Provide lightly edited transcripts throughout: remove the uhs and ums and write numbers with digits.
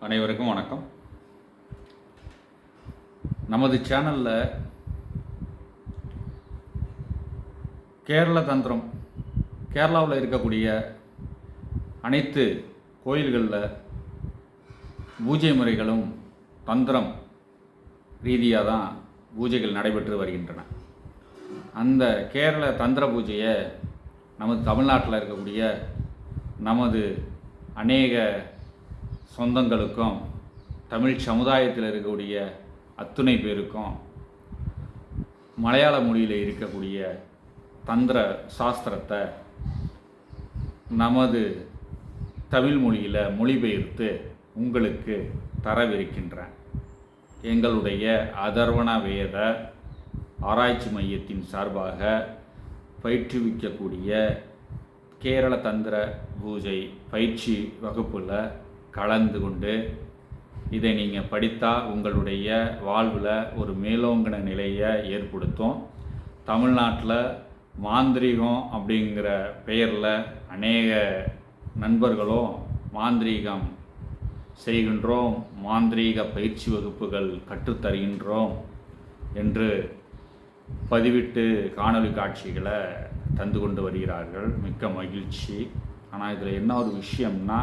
அனைவருக்கும் வணக்கம். நமது சேனலில் கேரள தந்திரம், கேரளாவில் இருக்கக்கூடிய அனைத்து கோயில்களில் பூஜை முறைகளும் தந்திரம் ரீதியாக தான் பூஜைகள் நடைபெற்று வருகின்றன. அந்த கேரள தந்திர பூஜையை நமது தமிழ்நாட்டில் இருக்கக்கூடிய நமது அநேக சொந்தங்களுக்கும் தமிழ் சமுதாயத்தில் இருக்கக்கூடிய அத்துணை பேருக்கும் மலையாள மொழியில் இருக்கக்கூடிய தந்திர சாஸ்திரத்தை நமது தமிழ் மொழியில் மொழிபெயர்த்து உங்களுக்கு தரவிருக்கின்றேன். எங்களுடைய அதர்வண வேத ஆராய்ச்சி மையத்தின் சார்பாக பயிற்றுவிக்கக்கூடிய கேரள தந்திர பூஜை பயிற்சி வகுப்பில் கலந்து கொண்டு இதை நீங்கள் படித்தால் உங்களுடைய வாழ்வில் ஒரு மேலோங்கின நிலையை ஏற்படுத்தும். தமிழ்நாட்டில் மாந்திரீகம் அப்படிங்கிற பெயரில் அநேக நண்பர்களும் மாந்திரீகம் செய்கின்றோம், மாந்திரீக பயிற்சி வகுப்புகள் கற்றுத்தருகின்றோம் என்று பதிவிட்டு காணொளி காட்சிகளை தந்து கொண்டு வருகிறார்கள். மிக்க மகிழ்ச்சி. ஆனால் இதில் என்ன ஒரு விஷயம்னா,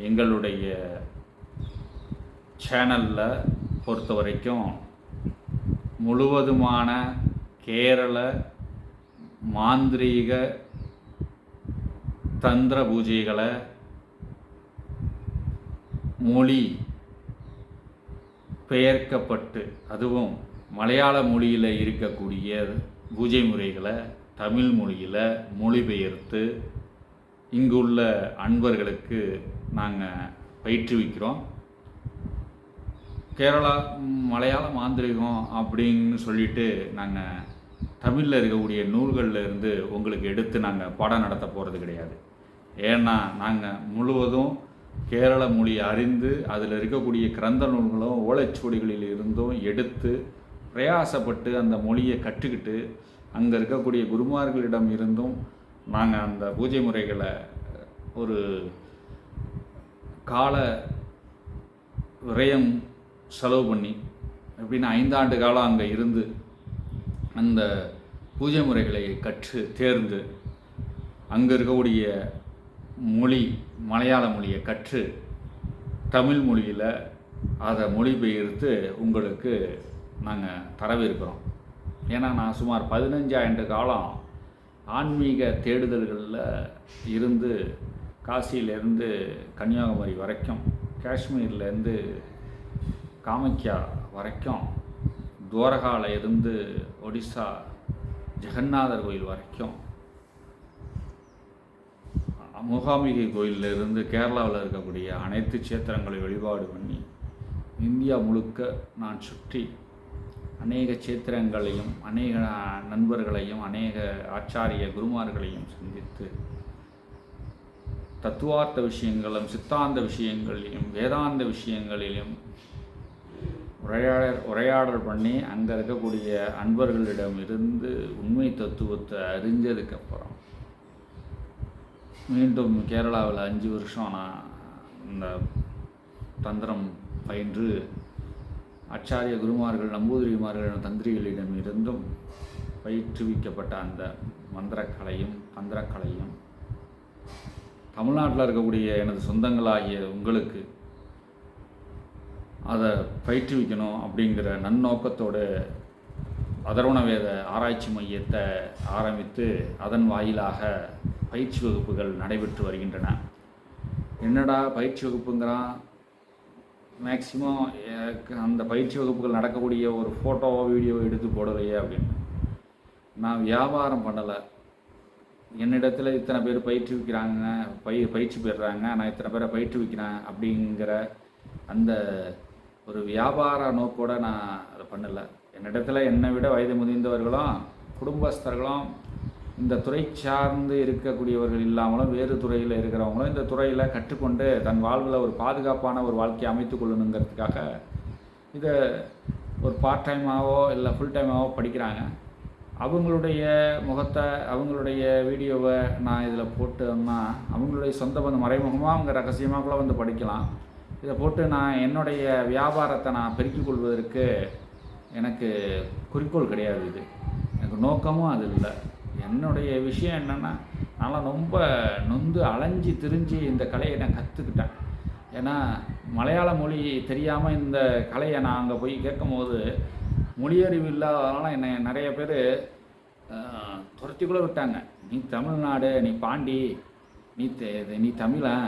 எங்களுடைய சேனலில் பொறுத்த வரைக்கும் முழுவதுமான கேரள மாந்திரீக தந்திர பூஜைகளை மொழி பெயர்க்கப்பட்டு, அதுவும் மலையாள மொழியில் இருக்கக்கூடிய பூஜை முறைகளை தமிழ் மொழியில் மொழிபெயர்த்து இங்குள்ள அன்பர்களுக்கு நாங்கள் பயிற்றுவிக்கிறோம். கேரளா மலையாள மாந்திரிகம் அப்படின்னு சொல்லிட்டு நாங்கள் தமிழில் இருக்கக்கூடிய நூல்களில் இருந்து உங்களுக்கு எடுத்து நாங்கள் பாடம் நடத்த போகிறது கிடையாது. ஏன்னா நாங்கள் முழுவதும் கேரள மொழி அறிந்து அதில் இருக்கக்கூடிய கிரந்த நூல்களும் ஓலைச்சுவடிகளில் இருந்தும் எடுத்து பிரயாசப்பட்டு அந்த மொழியை கற்றுக்கிட்டு அங்கே இருக்கக்கூடிய குருமார்களிடம் இருந்தும் நாங்கள் அந்த பூஜை முறைகளை ஒரு கால விரயம் செலவு பண்ணி எப்படின்னா 5 ஆண்டு காலம் அங்கே இருந்து அந்த பூஜை முறைகளை கற்று தேர்ந்து அங்கே இருக்கக்கூடிய மொழி மலையாள மொழியை கற்று தமிழ் மொழியில் அதை மொழிபெயர்த்து உங்களுக்கு நாங்கள் தரவிருக்கிறோம். ஏன்னா நான் சுமார் 15 ஆண்டு காலம் ஆன்மீக தேடுதல்களில் இருந்து காசியிலேருந்து கன்னியாகுமரி வரைக்கும், காஷ்மீர்லேருந்து காமக்யா வரைக்கும், துவாரகாவில் இருந்து ஒடிசா ஜெகநாதர் கோயில் வரைக்கும், மூகாம்பிகை கோயிலிருந்து கேரளாவில் இருக்கக்கூடிய அனைத்து சேத்திரங்களை வழிபாடு பண்ணி இந்தியா முழுக்க நான் சுற்றி அநேக சேத்திரங்களையும் அநேக நண்பர்களையும் அநேக ஆச்சாரிய குருமார்களையும் சந்தித்து தத்துவார்த்த விஷயங்களும் சித்தாந்த விஷயங்களையும் வேதாந்த விஷயங்களிலும் உரையாடல் பண்ணி அங்கே இருக்கக்கூடிய அன்பர்களிடம் இருந்து உண்மை தத்துவத்தை அறிஞ்சதுக்கப்புறம் மீண்டும் கேரளாவில் 5 வருஷம் நான் இந்த தந்திரம் பயின்று ஆச்சாரிய குருமார்கள் நம்பூதிரிமார்கள் தந்திரிகளிடம் இருந்தும் பயிற்றுவிக்கப்பட்ட அந்த மந்திரக்கலையும் தந்திரக்கலையும் தமிழ்நாட்டில் இருக்கக்கூடிய எனது சொந்தங்களாகிய உங்களுக்கு அதை பயிற்றுவிக்கணும் அப்படிங்கிற நன்னோக்கத்தோடு அதர்வண வேத ஆராய்ச்சி மையத்தை ஆரம்பித்து அதன் வாயிலாக பயிற்சி வகுப்புகள் நடைபெற்று வருகின்றன. என்னடா பயிற்சி வகுப்புங்கிறான், மேக்சிமம் அந்த பயிற்சி வகுப்புகள் நடக்கக்கூடிய ஒரு ஃபோட்டோவோ வீடியோவோ எடுத்து போடலையே அப்படின்னு. நான் வியாபாரம் பண்ணலை. என்னிடத்தில் இத்தனை பேர் பயிற்றுவிக்கிறாங்க, பயிற்சி பெறுறாங்க, நான் இத்தனை பேரை பயிற்றுவிக்கிறேன் அப்படிங்கிற அந்த ஒரு வியாபார நோக்கோடு நான் அதை பண்ணலை. என்னிடத்தில் என்னை விட வயது முதிர்ந்தவர்களும் குடும்பஸ்தர்களும் இந்த துறை சார்ந்து இருக்கக்கூடியவர்கள் இல்லாமலும் வேறு துறையில் இருக்கிறவங்களும் இந்த துறையில் கற்றுக்கொண்டு தன் வாழ்வில் ஒரு பாதுகாப்பான ஒரு வாழ்க்கையை அமைத்து கொள்ளணுங்கிறதுக்காக இதை ஒரு பார்ட் டைமாகவோ இல்லை ஃபுல் டைமாகவோ படிக்கிறாங்க. அவங்களுடைய முகத்தை அவங்களுடைய வீடியோவை நான் இதில் போட்டோம்னா அவங்களுடைய சொந்த பந்த மறைமுகமாக அவங்க ரகசியமாக கூட வந்து படிக்கலாம். இதை போட்டு நான் என்னுடைய வியாபாரத்தை நான் பெருக்கிக் கொள்வதற்கு எனக்கு குறிக்கோள் கிடையாது. இது எனக்கு நோக்கமும் அது இல்லை. என்னுடைய விஷயம் என்னென்னா, நான் ரொம்ப நொந்து அலைஞ்சி திரிஞ்சு இந்த கலையை நான் கற்றுக்கிட்டேன். ஏன்னா மலையாள மொழி தெரியாமல் இந்த கலையை நான் அங்கே போய் கேட்கும்போது, மொழியறிவு இல்லாதனால என்னை நிறைய பேர் துரத்தி கூட விட்டாங்க. நீ தமிழ்நாடு, நீ பாண்டி, நீ தமிழன்,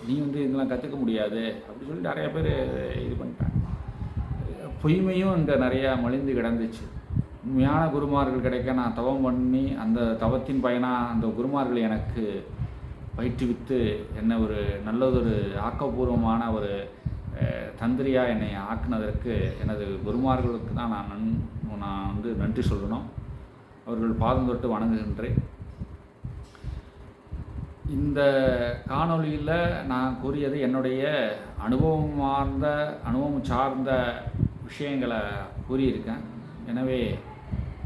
நீ இதெல்லாம் கற்றுக்க முடியாது அப்படி சொல்லி நிறைய பேர் இது பண்ணிட்டாங்க. பொய்மையும் இங்கே நிறையா மலிந்து கிடந்துச்சு. உண்மையான குருமார்கள் கிடைக்க நான் தவம் பண்ணி, அந்த தவத்தின் பயனாக அந்த குருமார்கள் எனக்கு பயிற்றுவித்து என்னை ஒரு நல்லதொரு ஆக்கப்பூர்வமான ஒரு தந்திரியாக என்னை ஆக்குனதற்கு எனது குருமார்களுக்கு தான் நான் நன்றி சொல்லணும். அவர்கள் பாதம் தொட்டு வணங்குகின்றேன். இந்த காணொளியில் நான் கூறியது என்னுடைய அனுபவம் சார்ந்த விஷயங்களை கூறியிருக்கேன். எனவே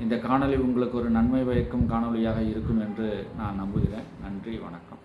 இந்த காணொளி உங்களுக்கு ஒரு நன்மை பயக்கும் காணொளியாக இருக்கும் என்று நான் நம்புகிறேன். நன்றி, வணக்கம்.